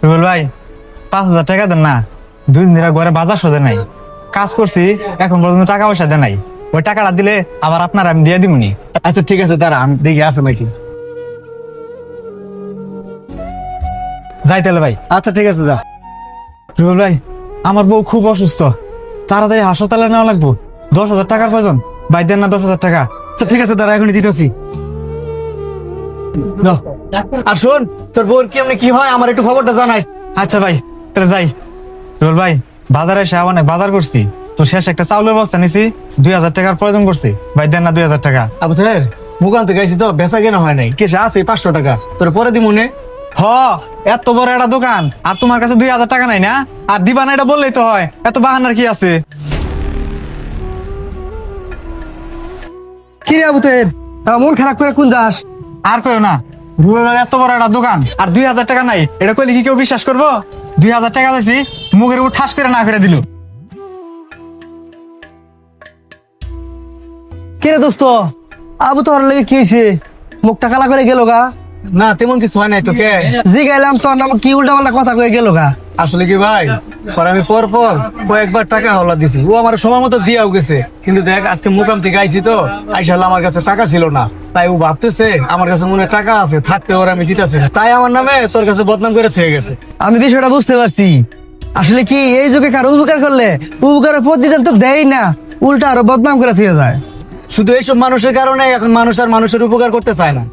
রুবেল ভাই 5,000 টাকা দেন না। 2 দিন ধরে ঘরে বাজার সদে নাই, কাজ করছি, এখন পর্যন্ত টাকা পয়সা দেন নাই। ওই টাকাটা দিলে আবার আপনার আমি দিয়ে দিবনি। আচ্ছা ঠিক আছে, তারা আমি দেখি আছে নাকি। যাই তাহলে ভাই। আচ্ছা ঠিক আছে, যা। রুবেল ভাই, আমার বউ খুব অসুস্থ, তাড়াতাড়ি হাসপাতালে নেওয়া লাগবো। 10,000 টাকার প্রয়োজন ভাই, দেন না 10,000 টাকা। আচ্ছা ঠিক আছে, তারা এখনই দিতেছি। নাও। আর শোন, তোর বোর কেমনি কি হয় আমার একটু খবরটা জানাই। আচ্ছা ভাই, তাহলে যাই। রুবেল ভাই, বাজারে এসে অনেক বাজার করছি, তো শেষ একটা চাউলের বস্তা নিছি, 2,000 টাকার প্রয়োজন করছি ভাই, দেন না 2,000 টাকা। আবু তাহের, মুখান থেকে গেছি তো, বেচা কেনা হয় নাই, কেসে আছে 500 টাকা, তোর পরে দি মনে। হ, এত বড় একটা দোকান আর তোমার কাছে 2,000 টাকা নাই না? আর দিবা না এটা বললেই তো হয়, এত বাহানার কি আছে? কি রে আবু তাহের, মন খারাপ করে কোন যাস? আর কইও না, রুবেলের এত বড় একটা দোকান আর 2,000 টাকা নাই, এটা কইলে কি কেউ বিশ্বাস করবো? 2,000 টাকা দিয়েছি, মুখের উপর ঠাস করে না করে দিল। কি রে দোস্ত, আবু তোর লেগে কি হয়েছে? মুখটা কালা করে গেল গা? না তেমন কিছু হয় নাই তোকে। জি গাইলাম তোর নাম, কি উল্টা পাল্টা কথা কয়ে গেল গা? আসলে কি ভাই, আমি পর কয়েকবার টাকা হাওলা দিছি, ও আমার সময় মতো দিয়েও গেছে, কিন্তু দেখ আজকে মুকাম থেকে আইছি তো, আইসাল আমার কাছে টাকা ছিল না, তাই ও ভাবতেছে আমার কাছে মনে হয় টাকা আছে, থাকতে ওর আমি দিতেছি না, তাই আমার নামে তোর কাছে বদনাম করে থেকে গেছে। আমি বিষয়টা বুঝতে পারছি। আসলে কি এই যুগে কারো উপকার করলে উপকারের প্রতিদান তো দেয় না, উল্টা আরো বদনাম করে থেকে যায়। শুধু এইসব মানুষের কারণে এখন মানুষ আর মানুষের উপকার করতে চায় না।